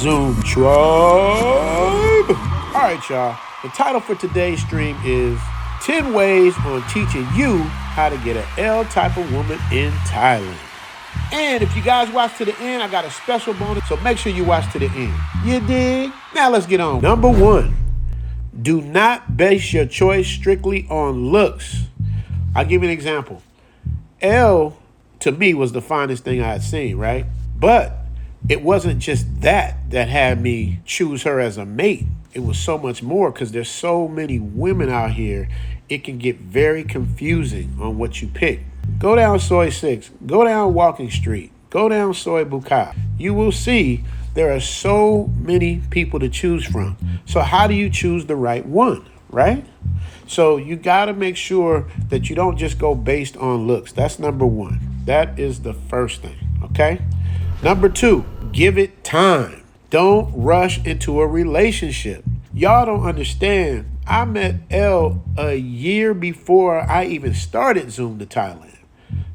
Zoom Tribe. All right, y'all. The title for today's stream is 10 Ways on Teaching You How to Get an L Type of Woman in Thailand. And if you guys watch to the end, I got a special bonus, so make sure you watch to the end. You dig? Now let's get on. Number 1, do not base your choice strictly on looks. I'll give you an example. L, to me, was the finest thing I had seen, right? But it wasn't just that had me choose her as a mate. It was so much more, because there's so many women out here. It can get very confusing on what you pick. Go down Soy 6, go down Walking Street, go down Soy Bukai. You will see there are so many people to choose from. So how do you choose the right one, right? So you got to make sure that you don't just go based on looks. That's number 1. That is the first thing, okay? Number 2, give it time. Don't rush into a relationship. Y'all don't understand. I met L a year before I even started Zoom to Thailand.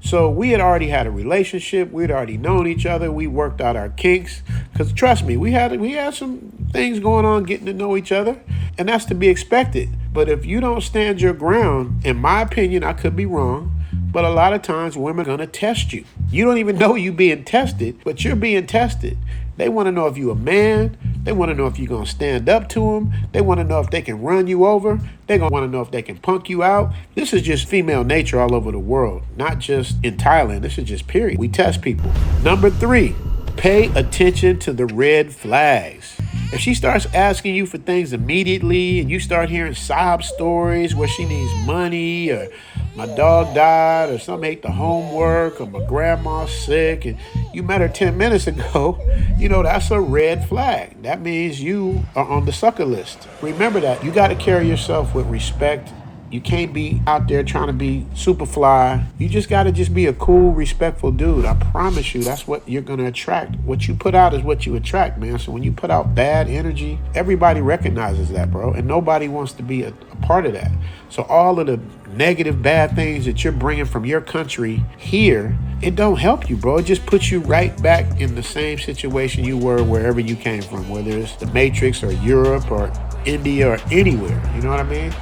So we had already had a relationship. We'd already known each other. We worked out our kinks. Because trust me, we had some things going on getting to know each other. And that's to be expected. But if you don't stand your ground, in my opinion, I could be wrong, but a lot of times women are going to test you. You don't even know you being tested, but you're being tested. They want to know if you're a man. They want to know if you're going to stand up to them. They want to know if they can run you over. They're going to want to know if they can punk you out. This is just female nature all over the world, not just in Thailand. This is just period. We test people. Number 3, pay attention to the red flags. If she starts asking you for things immediately and you start hearing sob stories where she needs money, or my dog died, or something ate the homework, or my grandma's sick, and you met her 10 minutes ago, that's a red flag. That means you are on the sucker list. Remember that. You got to carry yourself with respect. You can't be out there trying to be super fly. You just got to be a cool, respectful dude. I promise you, that's what you're going to attract. What you put out is what you attract, man. So when you put out bad energy, everybody recognizes that, bro. And nobody wants to be a part of that. So all of the negative, bad things that you're bringing from your country here, it don't help you, bro. It just puts you right back in the same situation you were wherever you came from, whether it's the Matrix or Europe or India or anywhere. You know what I mean?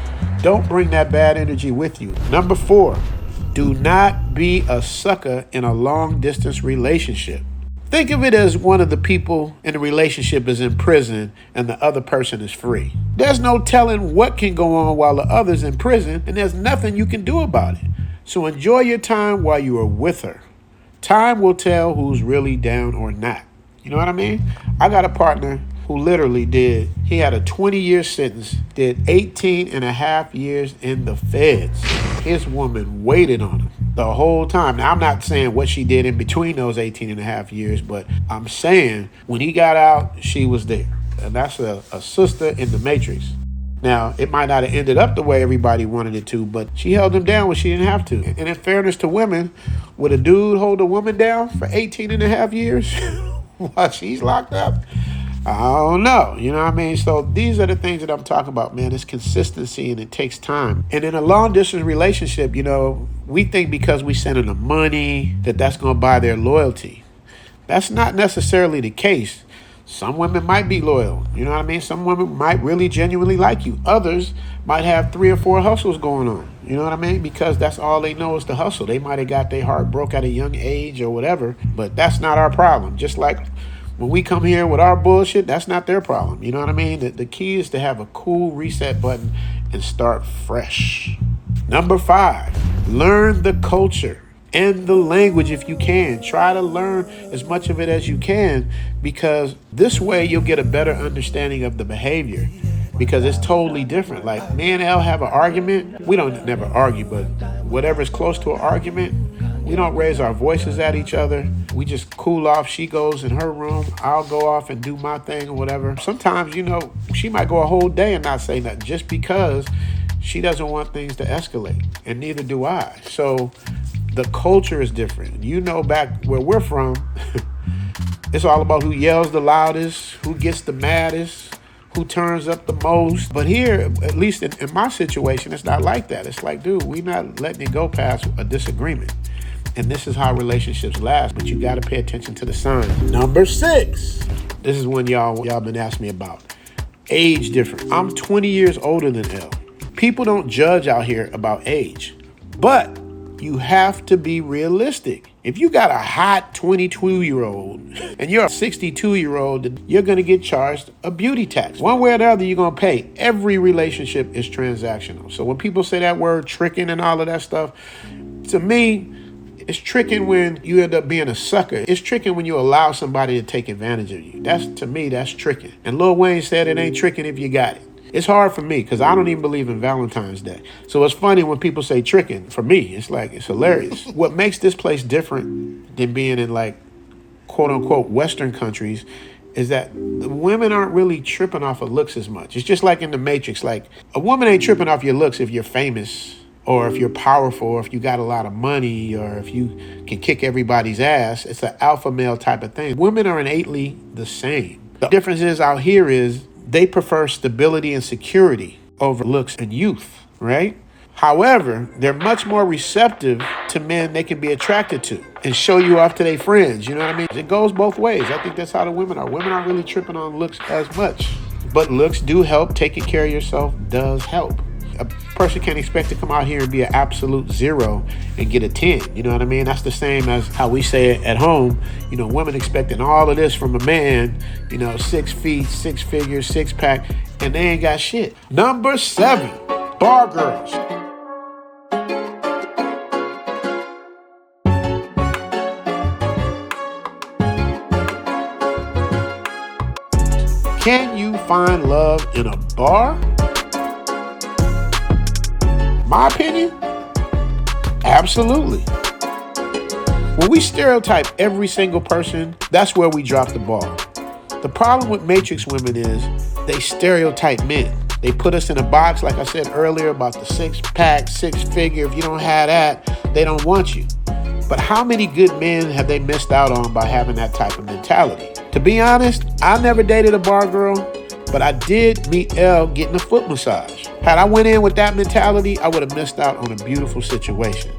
Don't bring that bad energy with you. Number 4, do not be a sucker in a long-distance relationship. Think of it as one of the people in the relationship is in prison and the other person is free. There's no telling what can go on while the other's in prison, and there's nothing you can do about it. So enjoy your time while you are with her. Time will tell who's really down or not. You know what I mean? I got a partner who literally he had a 20-year sentence, did 18 and a half years in the feds. His woman waited on him the whole time. Now, I'm not saying what she did in between those 18 and a half years, but I'm saying when he got out, she was there. And that's a sister in the Matrix. Now, it might not have ended up the way everybody wanted it to, but she held him down when she didn't have to. And in fairness to women, would a dude hold a woman down for 18 and a half years while she's locked up? I don't know. You know what I mean? So these are the things that I'm talking about, man. It's consistency and it takes time. And in a long distance relationship, we think because we sending them money that's going to buy their loyalty. That's not necessarily the case. Some women might be loyal. You know what I mean? Some women might really genuinely like you. Others might have 3 or 4 hustles going on. You know what I mean? Because that's all they know is the hustle. They might have got their heart broke at a young age or whatever, but that's not our problem. Just like when we come here with our bullshit, that's not their problem. You know what I mean? The key is to have a cool reset button and start fresh. Number 5, learn the culture and the language if you can. Try to learn as much of it as you can, because this way you'll get a better understanding of the behavior, because it's totally different. Like me and Elle have an argument. We don't never argue, but whatever is close to an argument, we don't raise our voices at each other. We just cool off. She goes in her room. I'll go off and do my thing or whatever. Sometimes, she might go a whole day and not say nothing just because she doesn't want things to escalate, and neither do I. So the culture is different. Back where we're from, it's all about who yells the loudest, who gets the maddest, who turns up the most. But here, at least in my situation, it's not like that. It's like, dude, we're not letting it go past a disagreement. And this is how relationships last, but you got to pay attention to the signs. Number 6. This is one y'all been asking me about. Age difference. I'm 20 years older than L. People don't judge out here about age, but you have to be realistic. If you got a hot 22-year-old and you're a 62-year-old, you're going to get charged a beauty tax. One way or the other, you're going to pay. Every relationship is transactional. So when people say that word tricking and all of that stuff, to me, it's tricking when you end up being a sucker. It's tricking when you allow somebody to take advantage of you. To me, that's tricking. And Lil Wayne said it ain't tricking if you got it. It's hard for me because I don't even believe in Valentine's Day. So it's funny when people say tricking. For me, it's hilarious. What makes this place different than being in like quote unquote Western countries is that the women aren't really tripping off of looks as much. It's just like in the Matrix. Like a woman ain't tripping off your looks if you're famous or if you're powerful or if you got a lot of money or if you can kick everybody's ass. It's an alpha male type of thing. Women are innately the same. The difference is out here is they prefer stability and security over looks and youth, right? However, they're much more receptive to men they can be attracted to and show you off to their friends. You know what I mean? It goes both ways. I think that's how the women are. Women aren't really tripping on looks as much, but looks do help. Taking care of yourself does help. A person can't expect to come out here and be an absolute 0 and get a 10. You know what I mean? That's the same as how we say it at home. You know, women expecting all of this from a man, 6 feet, 6 figures, 6-pack, and they ain't got shit. Number 7, bar girls. Can you find love in a bar? My opinion, absolutely. When we stereotype every single person, that's where we drop the ball. The problem with Matrix women is they stereotype men. They put us in a box, like I said earlier, about the 6-pack, 6-figure. If you don't have that, they don't want you. But how many good men have they missed out on by having that type of mentality? To be honest, I never dated a bar girl, but I did meet Elle getting a foot massage. Had I went in with that mentality, I would have missed out on a beautiful situation.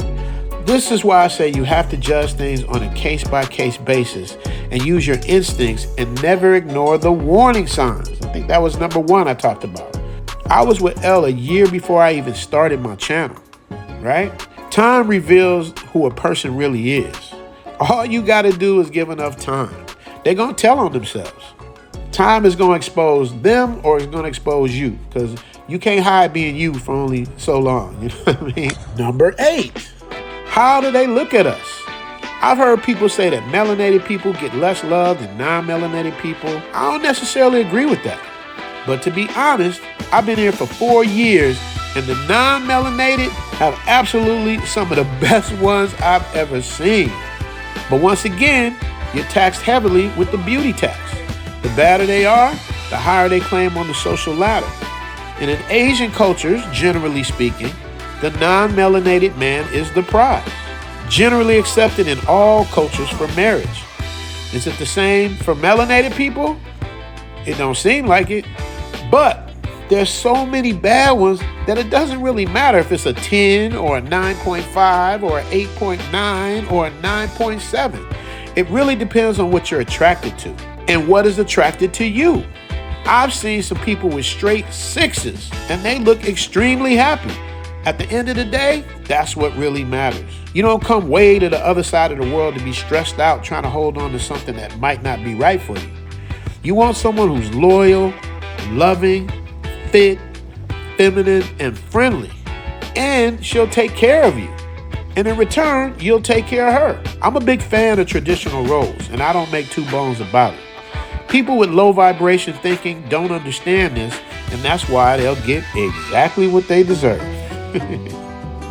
This is why I say you have to judge things on a case-by-case basis and use your instincts and never ignore the warning signs. I think that was number 1 I talked about. I was with Elle a year before I even started my channel, right? Time reveals who a person really is. All you got to do is give enough time. They're going to tell on themselves. Time is going to expose them or it's going to expose you because you can't hide being you for only so long. You know what I mean? Number 8, how do they look at us? I've heard people say that melanated people get less love than non-melanated people. I don't necessarily agree with that. But to be honest, I've been here for 4 years and the non-melanated have absolutely some of the best ones I've ever seen. But once again, you're taxed heavily with the beauty tax. The badder they are, the higher they claim on the social ladder. And in Asian cultures, generally speaking, the non-melanated man is the prize. Generally accepted in all cultures for marriage. Is it the same for melanated people? It don't seem like it. But there's so many bad ones that it doesn't really matter if it's a 10 or a 9.5 or an 8.9 or a 9.7. It really depends on what you're attracted to and what is attracted to you. I've seen some people with straight 6s and they look extremely happy. At the end of the day, that's what really matters. You don't come way to the other side of the world to be stressed out trying to hold on to something that might not be right for you. You want someone who's loyal, loving, fit, feminine, and friendly. And she'll take care of you. And in return, you'll take care of her. I'm a big fan of traditional roles, and I don't make two bones about it. People with low vibration thinking don't understand this, and that's why they'll get exactly what they deserve.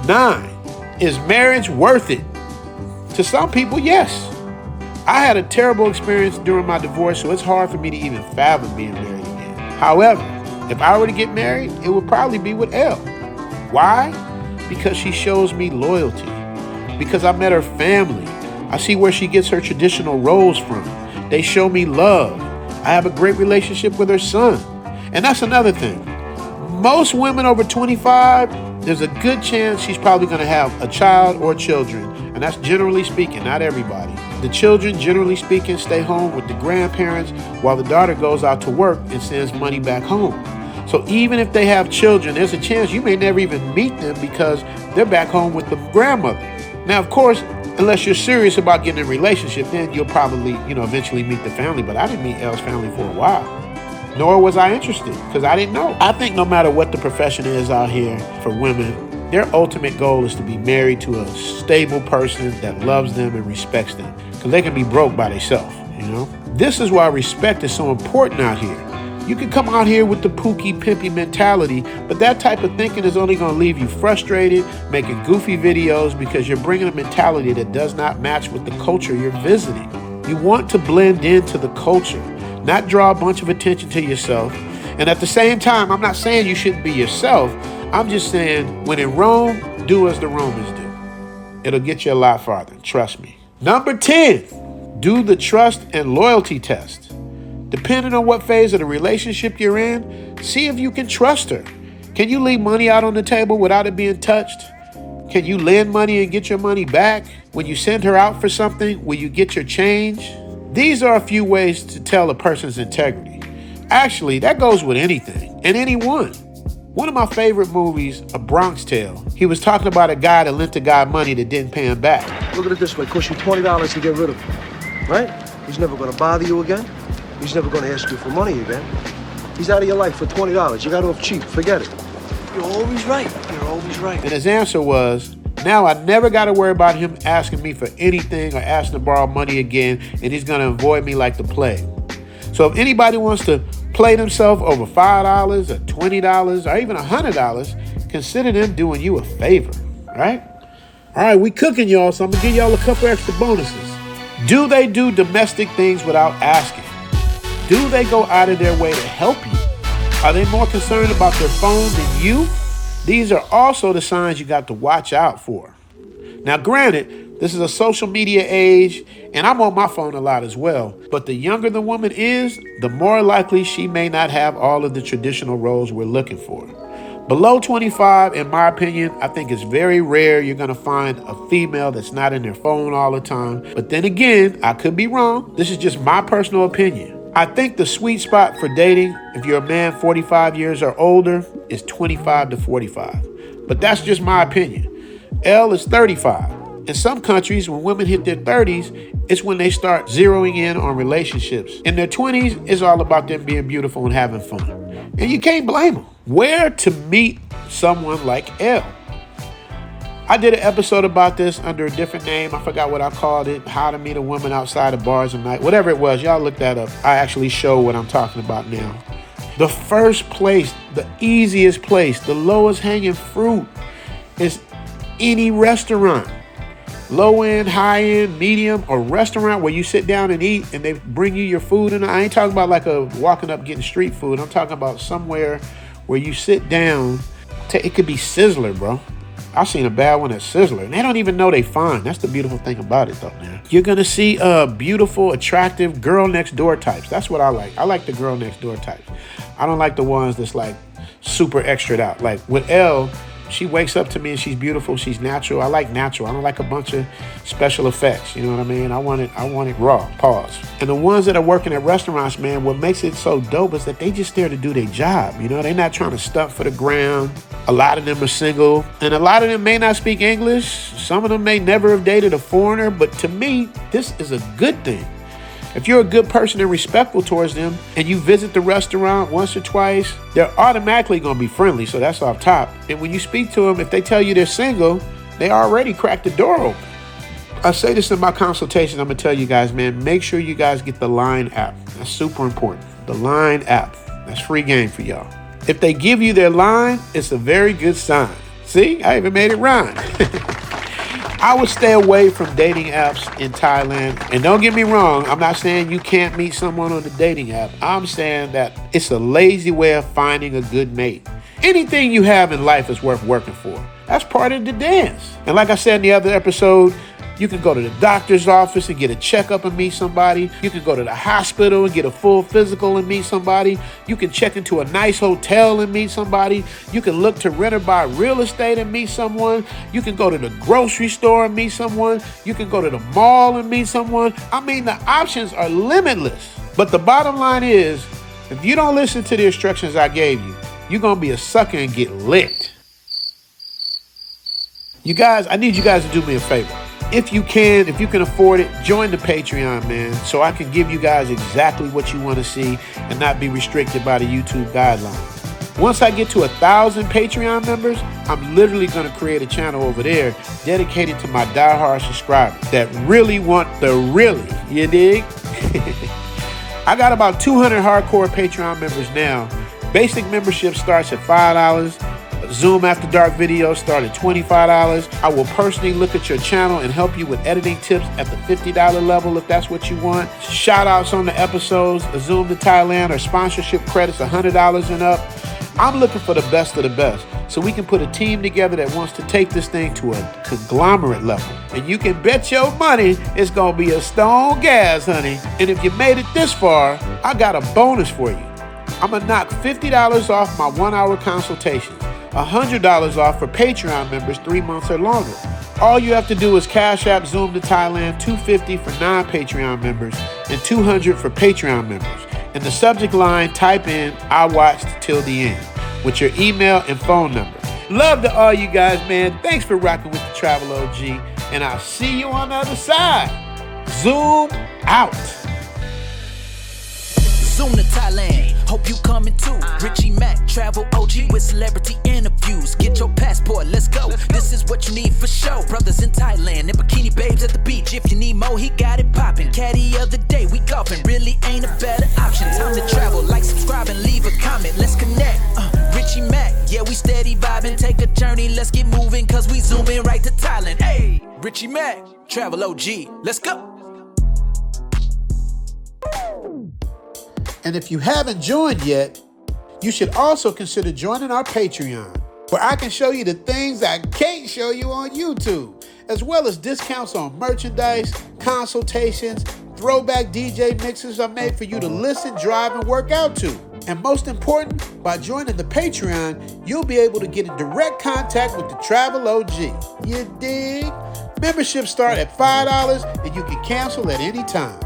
9. Is marriage worth it? To some people, yes. I had a terrible experience during my divorce, so it's hard for me to even fathom being married again. However, if I were to get married, it would probably be with Elle. Why? Because she shows me loyalty. Because I met her family. I see where she gets her traditional roles from. They show me love. I have a great relationship with her son. And that's another thing. Most women over 25, there's a good chance she's probably going to have a child or children. And that's generally speaking, not everybody. The children, generally speaking, stay home with the grandparents while the daughter goes out to work and sends money back home. So even if they have children, there's a chance you may never even meet them because they're back home with the grandmother. Now, of course, unless you're serious about getting in a relationship, then you'll probably, eventually meet the family. But I didn't meet Elle's family for a while. Nor was I interested because I didn't know. I think no matter what the profession is out here for women, their ultimate goal is to be married to a stable person that loves them and respects them, because they can be broke by themselves, This is why respect is so important out here. You can come out here with the pookie, pimpy mentality, but that type of thinking is only going to leave you frustrated, making goofy videos because you're bringing a mentality that does not match with the culture you're visiting. You want to blend into the culture, not draw a bunch of attention to yourself. And at the same time, I'm not saying you shouldn't be yourself. I'm just saying when in Rome, do as the Romans do. It'll get you a lot farther, trust me. Number 10, do the trust and loyalty test. Depending on what phase of the relationship you're in, see if you can trust her. Can you leave money out on the table without it being touched? Can you lend money and get your money back? When you send her out for something, will you get your change? These are a few ways to tell a person's integrity. Actually, that goes with anything and anyone. One of my favorite movies, A Bronx Tale, he was talking about a guy that lent a guy money that didn't pay him back. Look at it this way, it costs you $20 to get rid of him, right? He's never gonna bother you again. He's never gonna ask you for money again. He's out of your life for $20. You got off cheap, forget it. You're always right, you're always right. And his answer was, now I never got to worry about him asking me for anything or asking to borrow money again, and he's going to avoid me like the plague. So if anybody wants to play themselves over $5 or $20 or even $100, consider them doing you a favor, right? All right, we cooking, y'all, so I'm going to give y'all a couple extra bonuses. Do they do domestic things without asking? Do they go out of their way to help you? Are they more concerned about their phone than you? These are also the signs you got to watch out for. Now, granted, this is a social media age, and I'm on my phone a lot as well. But the younger the woman is, the more likely she may not have all of the traditional roles we're looking for. Below 25, in my opinion, I think it's very rare you're going to find a female that's not in their phone all the time. But then again, I could be wrong. This is just my personal opinion. I think the sweet spot for dating, if you're a man 45 years or older, is 25 to 45. But that's just my opinion. Elle is 35. In some countries, when women hit their 30s, it's when they start zeroing in on relationships. In their 20s, it's all about them being beautiful and having fun. And you can't blame them. Where to meet someone like Elle? I did an episode about this under a different name. I forgot what I called it. How to meet a woman outside of bars at night. Whatever it was, y'all look that up. I actually show what I'm talking about now. The first place, the easiest place, the lowest hanging fruit is any restaurant. Low end, high end, medium, or restaurant where you sit down and eat and they bring you your food. And I ain't talking about like a walking up getting street food. I'm talking about somewhere where you sit down. It could be Sizzler, bro. I've seen a bad one at Sizzler, and they don't even know they fine. That's the beautiful thing about it, though, man. You're going to see beautiful, attractive girl next door types. That's what I like. I like the girl next door types. I don't like the ones that's like super extra'd out. Like with Elle, she wakes up to me and she's beautiful. She's natural. I like natural. I don't like a bunch of special effects. You know what I mean? I want it raw. Pause. And the ones that are working at restaurants, man, what makes it so dope is that they just there to do their job. You know, they're not trying to stunt for the ground. A lot of them are single, and a lot of them may not speak English. Some of them may never have dated a foreigner, but to me, this is a good thing. If you're a good person and respectful towards them, and you visit the restaurant once or twice, they're automatically going to be friendly, so that's off top. And when you speak to them, if they tell you they're single, they already cracked the door open. I say this in my consultation, I'm going to tell you guys, man, make sure you guys get the Line app. That's super important. The Line app. That's free game for y'all. If they give you their line, it's a very good sign. See, I even made it rhyme. I would stay away from dating apps in Thailand. And don't get me wrong, I'm not saying you can't meet someone on the dating app. I'm saying that it's a lazy way of finding a good mate. Anything you have in life is worth working for. That's part of the dance. And like I said in the other episode, You can go to the doctor's office and get a checkup and meet somebody. You can go to the hospital and get a full physical and meet somebody. You can check into a nice hotel and meet somebody. You can look to rent or buy real estate and meet someone. You can go to the grocery store and meet someone. You can go to the mall and meet someone. I mean, the options are limitless. But the bottom line is, if you don't listen to the instructions I gave you, you're going to be a sucker and get licked. You guys, I need you guys to do me a favor. If you can afford it, join the Patreon, man, so I can give you guys exactly what you want to see and not be restricted by the YouTube guidelines. Once I get to 1,000 Patreon members, I'm literally going to create a channel over there dedicated to my diehard subscribers that really want the really, you dig? I got about 200 hardcore Patreon members now. Basic membership starts at $5. Zoom After Dark videos start at $25. I will personally look at your channel and help you with editing tips at the $50 level if that's what you want. Shout outs on the episodes, a Zoom to Thailand, or sponsorship credits $100 and up. I'm looking for the best of the best so we can put a team together that wants to take this thing to a conglomerate level. And you can bet your money it's gonna be a stone gas, honey. And if you made it this far, I got a bonus for you. I'm gonna knock $50 off my 1-hour consultations. $100 off for Patreon members 3 months or longer. All you have to do is Cash App Zoom to Thailand, $250 for non-Patreon members and $200 for Patreon members. In the subject line, type in "I watched till the end" with your email and phone number. Love to all you guys, man. Thanks for rocking with the Travel OG, and I'll see you on the other side. Zoom out. Zoom to Thailand, hope you coming too. Richie Mack, Travel OG with celebrity interviews. Get your passport, let's go. This is what you need for sure. Brothers in Thailand and bikini babes at the beach. If you need more, he got it poppin'. Caddy of the day, we golfing. Really ain't a better option. Time to travel, like, subscribe, and leave a comment. Let's connect. Richie Mack, yeah, we steady vibing. Take a journey, let's get moving, cause we zooming right to Thailand. Hey, Richie Mack, Travel OG, let's go. And if you haven't joined yet, you should also consider joining our Patreon, where I can show you the things I can't show you on YouTube, as well as discounts on merchandise, consultations, throwback DJ mixes I made for you to listen, drive, and work out to. And most important, by joining the Patreon, you'll be able to get in direct contact with the Travel OG. You dig? Memberships start at $5 and you can cancel at any time.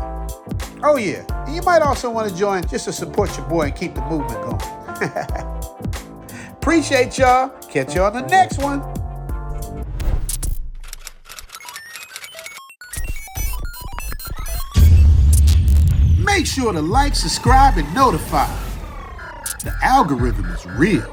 Oh yeah, and you might also want to join just to support your boy and keep the movement going. Appreciate y'all. Catch you on the next one. Make sure to like, subscribe, and notify. The algorithm is real.